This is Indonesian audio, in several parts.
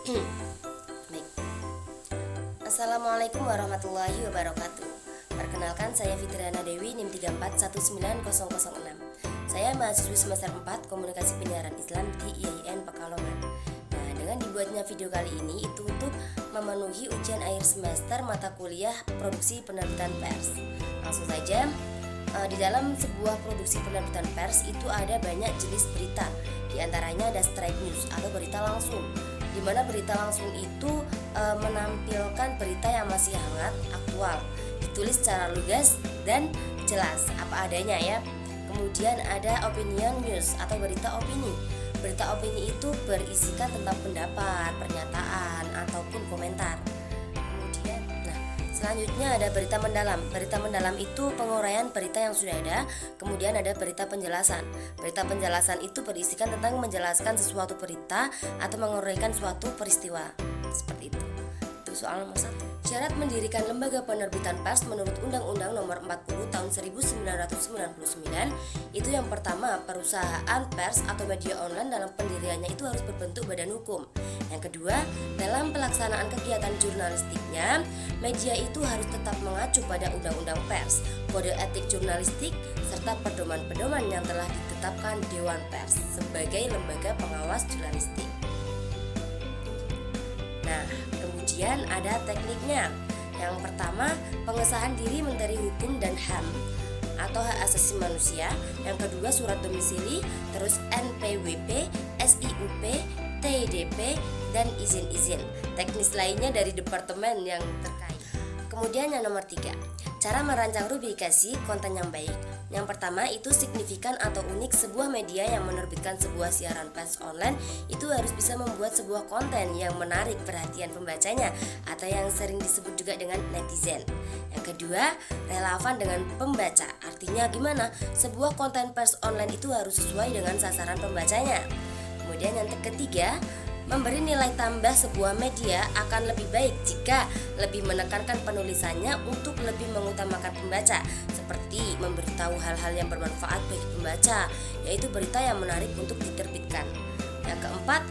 Baik. Assalamualaikum warahmatullahi wabarakatuh. Perkenalkan, saya Fitriana Dewi, NIM 34190006. Saya mahasiswi semester 4 Komunikasi Penyiaran Islam di IAIN Pekalongan. Nah, dengan dibuatnya video kali ini itu untuk memenuhi ujian akhir semester mata kuliah Produksi Penerbitan Pers. Langsung saja, di dalam sebuah produksi penerbitan pers itu ada banyak jenis berita. Di antaranya ada straight news atau berita langsung, di mana berita langsung itu menampilkan berita yang masih hangat, aktual, ditulis secara lugas dan jelas apa adanya ya. Kemudian ada opinion news atau berita opini. Berita opini itu berisikan tentang pendapat, pernyataan ataupun komentar. Selanjutnya ada berita mendalam. Berita mendalam itu penguraian berita yang sudah ada. Kemudian ada berita penjelasan. Berita penjelasan itu berisikan tentang menjelaskan sesuatu berita atau menguraikan suatu peristiwa. Seperti itu. Itu soal nomor 1. Syarat mendirikan lembaga penerbitan pers menurut Undang-Undang Nomor 40 Tahun 1999 itu yang pertama, perusahaan pers atau media online dalam pendiriannya itu harus berbentuk badan hukum. Yang kedua, dalam pelaksanaan kegiatan jurnalistiknya, media itu harus tetap mengacu pada Undang-Undang Pers, Kode Etik Jurnalistik, serta pedoman-pedoman yang telah ditetapkan Dewan Pers sebagai lembaga pengawas jurnalistik. Nah, kemudian ada tekniknya. Yang pertama, pengesahan diri Menteri Hukum dan HAM atau Hak Asasi Manusia. Yang kedua, surat domisili, terus NPWP, SIUP, TDP, dan izin-izin teknis lainnya dari departemen yang terkait. Kemudian yang nomor 3, cara merancang rubrikasi konten yang baik. Yang pertama itu signifikan atau unik. Sebuah media yang menerbitkan sebuah siaran pers online itu harus bisa membuat sebuah konten yang menarik perhatian pembacanya atau yang sering disebut juga dengan netizen. Yang kedua, relevan dengan pembaca. Artinya gimana? Sebuah konten pers online itu harus sesuai dengan sasaran pembacanya. Kemudian yang ketiga, memberi nilai tambah sebuah media akan lebih baik jika lebih menekankan penulisannya untuk lebih mengutamakan pembaca, seperti memberitahu hal-hal yang bermanfaat bagi pembaca, yaitu berita yang menarik untuk diterbitkan. Yang keempat,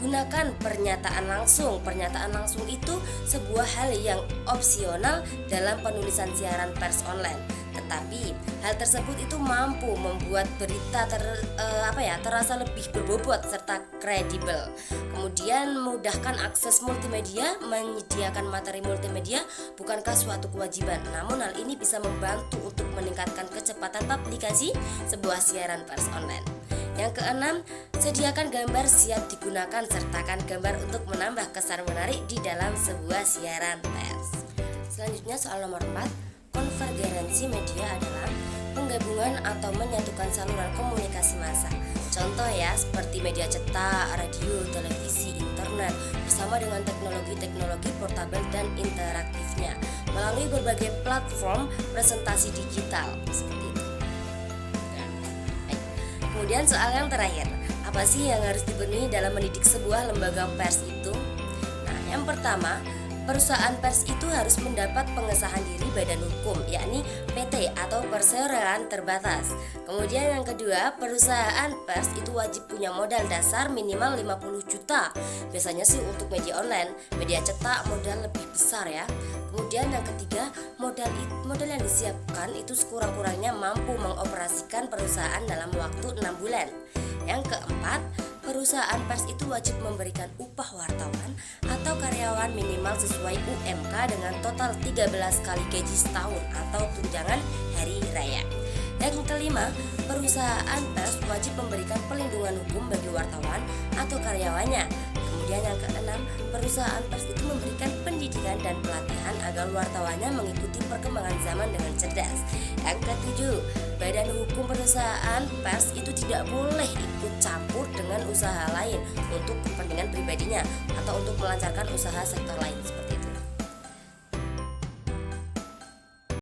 gunakan pernyataan langsung. Pernyataan langsung itu sebuah hal yang opsional dalam penulisan siaran pers online. Tetapi hal tersebut itu mampu membuat berita terasa lebih berbobot serta kredibel. Kemudian mudahkan akses multimedia. Menyediakan materi multimedia bukankah suatu kewajiban, namun hal ini bisa membantu untuk meningkatkan kecepatan publikasi sebuah siaran pers online. Yang keenam, sediakan gambar siap digunakan. Sertakan gambar untuk menambah kesan menarik di dalam sebuah siaran pers. Selanjutnya soal nomor 4, konvergensi media adalah penggabungan atau menyatukan saluran komunikasi massa. Contoh ya, seperti media cetak, radio, televisi, internet, bersama dengan teknologi-teknologi portabel dan interaktifnya melalui berbagai platform presentasi digital. Seperti itu. Kemudian soal yang terakhir, apa sih yang harus dipenuhi dalam mendidik sebuah lembaga pers itu? Nah, yang pertama, perusahaan pers itu harus mendapat pengesahan diri badan hukum, yakni PT atau perseroan terbatas. Kemudian yang kedua, perusahaan pers itu wajib punya modal dasar minimal 50 juta. Biasanya sih untuk media online, media cetak modal lebih besar ya. Kemudian yang ketiga, modal yang disiapkan itu sekurang-kurangnya mampu mengoperasikan perusahaan dalam waktu 6 bulan. Yang keempat, perusahaan pers itu wajib memberikan upah wartawan atau karyawan minimal sesuai UMK dengan total 13 kali gaji setahun atau tunjangan hari raya. Yang kelima, perusahaan pers wajib memberikan perlindungan hukum bagi wartawan atau karyawannya. Kemudian yang keenam, perusahaan pers itu memberikan pendidikan dan pelatihan agar wartawannya mengikuti perkembangan zaman dengan cerdas. Yang ketujuh, badan hukum perusahaan pers itu tidak boleh ikut campur dengan usaha lain untuk kepentingan pribadinya atau untuk melancarkan usaha sektor lain.